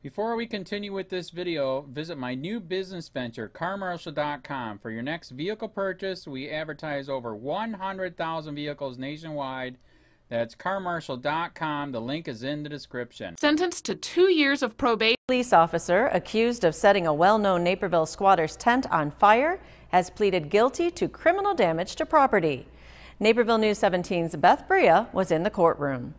Before we continue with this video, visit my new business venture, carmarshal.com. For your next vehicle purchase, we advertise over 100,000 vehicles nationwide. That's carmarshal.com. The link is in the description. Sentenced to 2 years of probation. Police officer accused of setting a well-known Naperville squatter's tent on fire has pleaded guilty to criminal damage to property. Naperville News 17's Beth Bria was in the courtroom.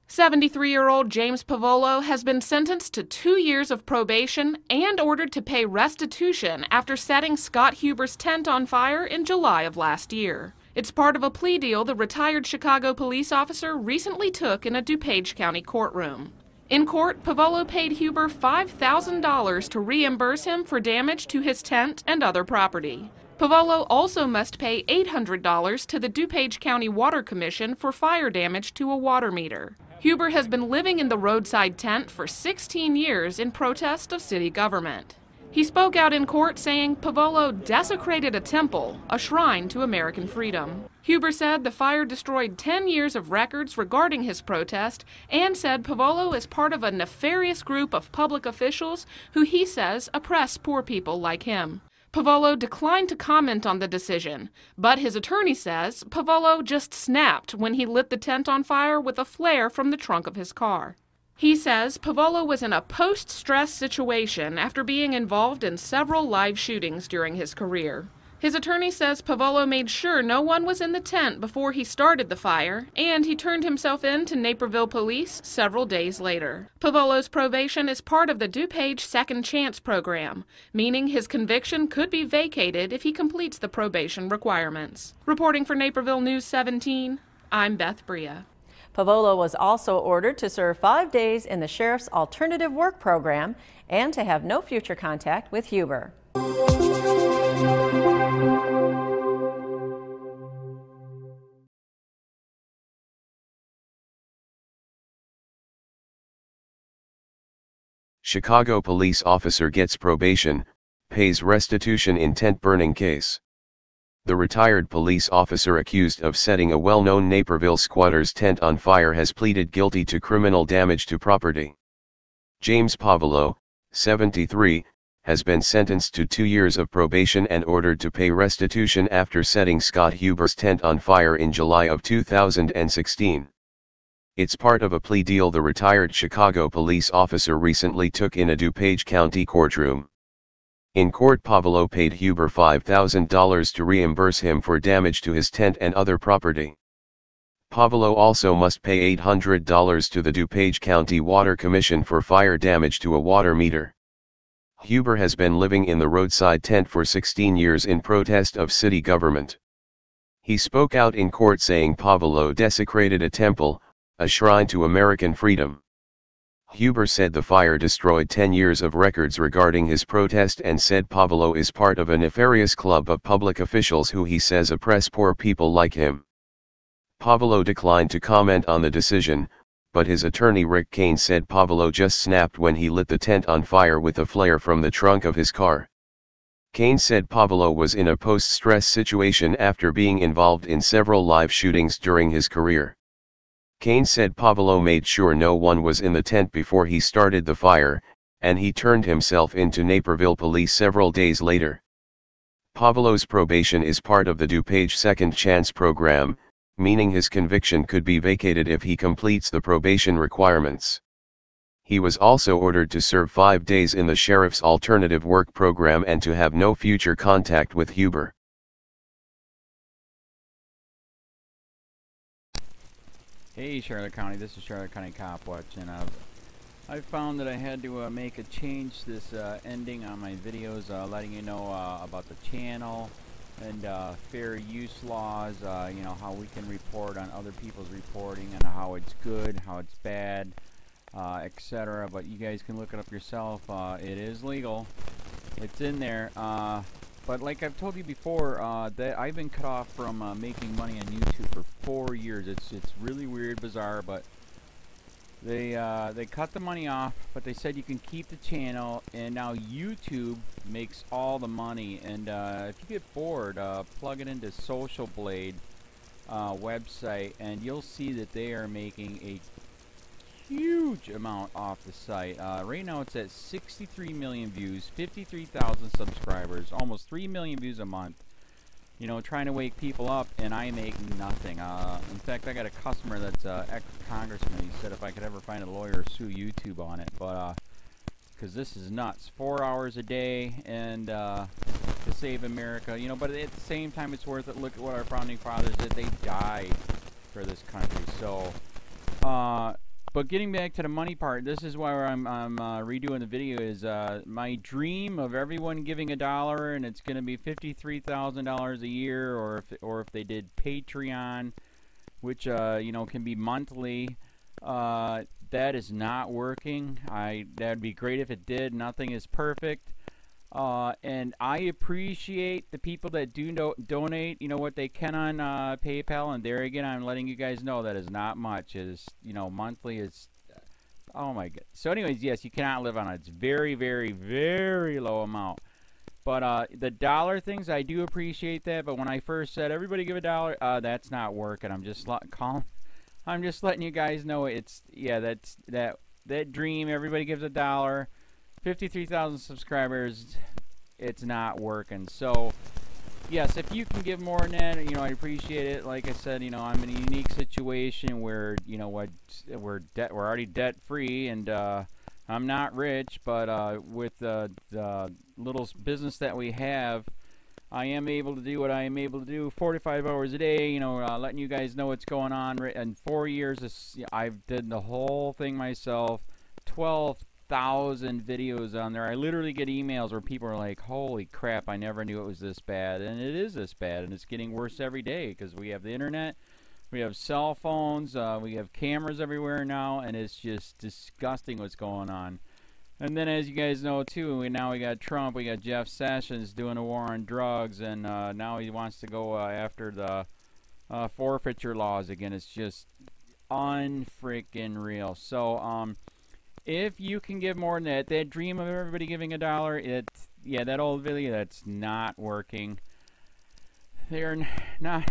73-year-old James Pavolo has been sentenced to 2 years of probation and ordered to pay restitution after setting Scott Huber's tent on fire in July of last year. It's part of a plea deal the retired Chicago police officer recently took in a DuPage County courtroom. In court, Pavolo paid Huber $5,000 to reimburse him for damage to his tent and other property. Pavolo also must pay $800 to the DuPage County Water Commission for fire damage to a water meter. Huber has been living in the roadside tent for 16 years in protest of city government. He spoke out in court saying Pavolo desecrated a temple, a shrine to American freedom. Huber said the fire destroyed 10 years of records regarding his protest and said Pavolo is part of a nefarious group of public officials who he says oppress poor people like him. Pavolo declined to comment on the decision, but his attorney says Pavolo just snapped when he lit the tent on fire with a flare from the trunk of his car. He says Pavolo was in a post-stress situation after being involved in several live shootings during his career. His attorney says Pavolo made sure no one was in the tent before he started the fire, and he turned himself in to Naperville police several days later. Pavolo's probation is part of the DuPage Second Chance program, meaning his conviction could be vacated if he completes the probation requirements. Reporting for Naperville News 17, I'm Beth Bria. Pavolo was also ordered to serve 5 days in the Sheriff's Alternative Work Program and to have no future contact with Huber. Chicago police officer gets probation, pays restitution in tent burning case. The retired police officer accused of setting a well-known Naperville squatter's tent on fire has pleaded guilty to criminal damage to property. James Pavolo, 73, has been sentenced to 2 years of probation and ordered to pay restitution after setting Scott Huber's tent on fire in July of 2016. It's part of a plea deal the retired Chicago police officer recently took in a DuPage County courtroom. In court, Pavolo paid Huber $5,000 to reimburse him for damage to his tent and other property. Pavolo also must pay $800 to the DuPage County Water Commission for fire damage to a water meter. Huber has been living in the roadside tent for 16 years in protest of city government. He spoke out in court saying Pavolo desecrated a temple, a shrine to American freedom. Huber said the fire destroyed 10 years of records regarding his protest and said Pavolo is part of a nefarious club of public officials who he says oppress poor people like him. Pavolo declined to comment on the decision, but his attorney Rick Kane said Pavolo just snapped when he lit the tent on fire with a flare from the trunk of his car. Kane said Pavolo was in a post-stress situation after being involved in several live shootings during his career. Kane said Pavolo made sure no one was in the tent before he started the fire, and he turned himself in to Naperville police several days later. Pavolo's probation is part of the DuPage Second Chance program, meaning his conviction could be vacated if he completes the probation requirements. He was also ordered to serve 5 days in the Sheriff's Alternative Work Program and to have no future contact with Huber. Hey Charlotte County, this is Charlotte County Cop Watch, and I found that I had to make a change this ending on my videos, letting you know about the channel and fair use laws, you know, how we can report on other people's reporting and how it's good, how it's bad, etc. But you guys can look it up yourself. It is legal. It's in there. But like I've told you before, that I've been cut off from making money on YouTube for 4 years. It's really weird, bizarre, but they cut the money off, but they said you can keep the channel, and now YouTube makes all the money. And if you get bored, plug it into Social Blade website, and you'll see that they are making a huge amount off the site. Right now it's at 63 million views, 53,000 subscribers, almost 3 million views a month. You know, trying to wake people up, and I make nothing. In fact, I got a customer that's ex-congressman. He said if I could ever find a lawyer, sue YouTube on it. But because this is nuts. 4 hours a day, and to save America. You know, but at the same time, it's worth it. Look at what our founding fathers did. They died for this country. So, but getting back to the money part, this is why I'm redoing the video. Is my dream of everyone giving $1, and it's going to be $53,000 a year, or if they did Patreon, which you know, can be monthly. That is not working. That'd be great if it did. Nothing is perfect. And I appreciate the people that do donate, you know, what they can on PayPal. And there again, I'm letting you guys know that is not much. It is, you know, monthly is, oh my god. So anyways, yes, you cannot live on it. It's very, very, very low amount. But the dollar things, I do appreciate that. But when I first said everybody give $1, that's not working. I'm just letting you guys know it's, yeah, that's that dream. Everybody gives $1. 53,000 subscribers, it's not working. So yes, if you can give more than that, you know, I appreciate it. Like I said, you know, I'm in a unique situation where, you know, we're already debt free, and I'm not rich, but with the little business that we have, I am able to do what I am able to do 45 hours a day, you know, letting you guys know what's going on. In 4 years, I've did the whole thing myself. 12,000 videos on there. I literally get emails where people are like, holy crap, I never knew it was this bad. And it is this bad, and it's getting worse every day because we have the internet, we have cell phones, we have cameras everywhere now, and it's just disgusting what's going on. And then, as you guys know too, now we got Trump, we got Jeff Sessions doing a war on drugs, and now he wants to go after the forfeiture laws again. It's just unfreaking real. So if you can give more than that dream of everybody giving $1, yeah, that old video, that's not working. They're not,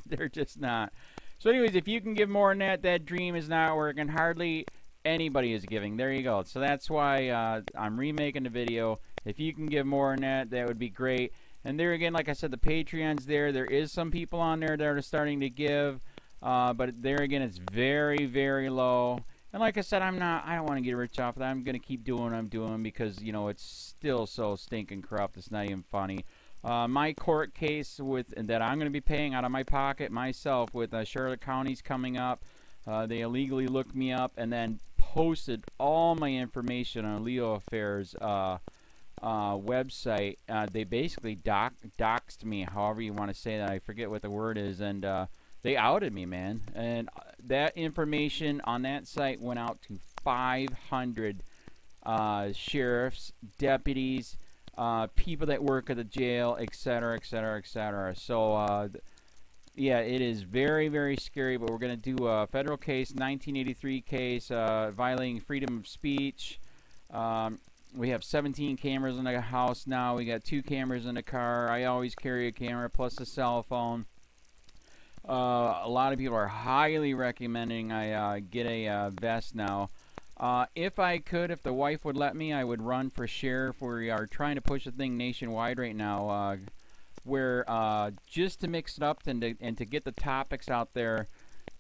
they're just not. So anyways, if you can give more than that dream is not working. Hardly anybody is giving. There you go. So that's why I'm remaking the video. If you can give more than that would be great. And there again, like I said, the Patreon's there. There is some people on there that are starting to give, but there again, it's very, very low. And like I said, I don't want to get rich off of that. I'm going to keep doing what I'm doing because, you know, it's still so stinking corrupt. It's not even funny. My court case that I'm going to be paying out of my pocket myself with Charlotte County's coming up. They illegally looked me up and then posted all my information on LEOAFFAIRS website. They basically doxed me, however you want to say that. I forget what the word is, and they outed me, man. And that information on that site went out to 500 sheriffs, deputies, people that work at the jail, etc., etc., etc. So, yeah, it is very, very scary, but we're going to do a federal case, 1983 case, violating freedom of speech. We have 17 cameras in the house now. We got 2 cameras in the car. I always carry a camera plus a cell phone. A lot of people are highly recommending I get a vest now. If I could, if the wife would let me, I would run for sheriff. We are trying to push the thing nationwide right now, where just to mix it up and to get the topics out there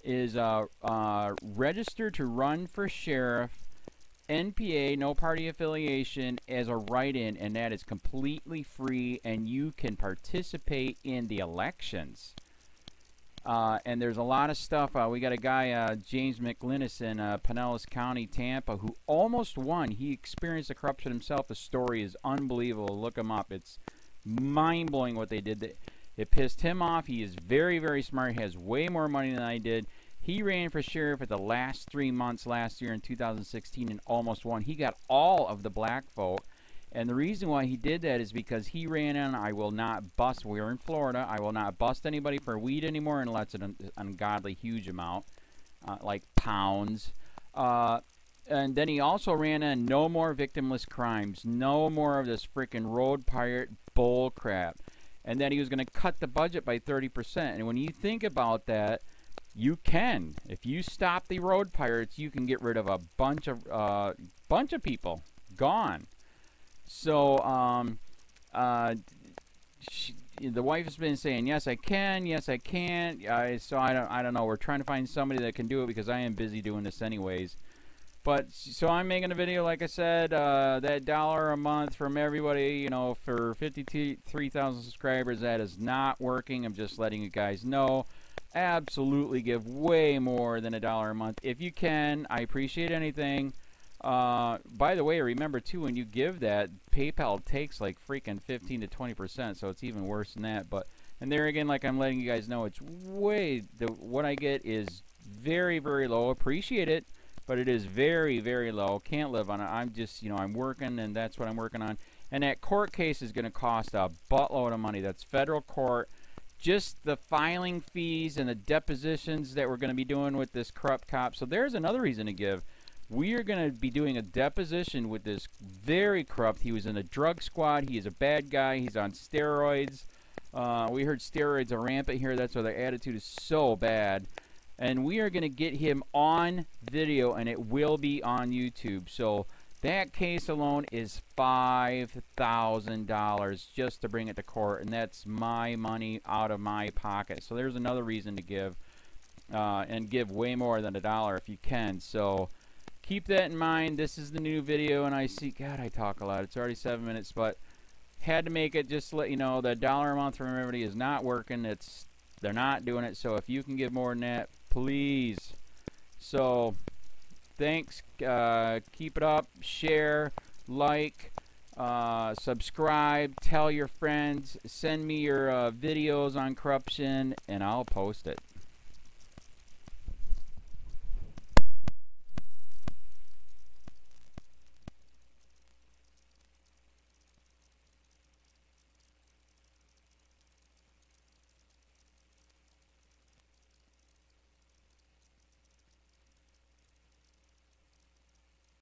is register to run for sheriff, NPA, no party affiliation, as a write-in, and that is completely free, and you can participate in the elections. And there's a lot of stuff. We got a guy, James McLinnis in Pinellas County, Tampa, who almost won. He experienced the corruption himself. The story is unbelievable. Look him up. It's mind-blowing what they did. It pissed him off. He is very, very smart. He has way more money than I did. He ran for sheriff at the last 3 months last year in 2016 and almost won. He got all of the black vote. And the reason why he did that is because he ran in, I will not bust, we're in Florida, I will not bust anybody for weed anymore unless it's an ungodly huge amount, like pounds. And then he also ran in, no more victimless crimes, no more of this freaking road pirate bull crap. And then he was going to cut the budget by 30%. And when you think about that, you can. If you stop the road pirates, you can get rid of a bunch of people. Gone. So, the wife has been saying, yes, I can, yes, I can't. So I don't know. We're trying to find somebody that can do it because I am busy doing this anyways. But, so I'm making a video, like I said, that $1 a month from everybody, you know, for 53,000 subscribers, that is not working. I'm just letting you guys know. Absolutely give way more than $1 a month. If you can, I appreciate anything. By the way, remember too, when you give that, PayPal takes like freaking 15 to 20%, so it's even worse than that. But, and there again, like I'm letting you guys know, it's way, what I get is very, very low. Appreciate it, but it is very, very low. Can't live on it. I'm just, you know, I'm working, and that's what I'm working on. And that court case is going to cost a buttload of money. That's federal court. Just the filing fees and the depositions that we're going to be doing with this corrupt cop. So there's another reason to give. We are going to be doing a deposition with this very corrupt. He was in a drug squad. He is a bad guy. He's on steroids. We heard steroids are rampant here. That's why their attitude is so bad. And we are going to get him on video, and it will be on YouTube. So that case alone is $5,000 just to bring it to court, and that's my money out of my pocket. So there's another reason to give, and give way more than $1 if you can. So keep that in mind. This is the new video, and I see, God, I talk a lot. It's already 7 minutes, but had to make it just to let you know that $1 a month from everybody is not working. They're not doing it. So if you can give more than that, please. So thanks. Keep it up. Share, like, subscribe, tell your friends, send me your videos on corruption, and I'll post it.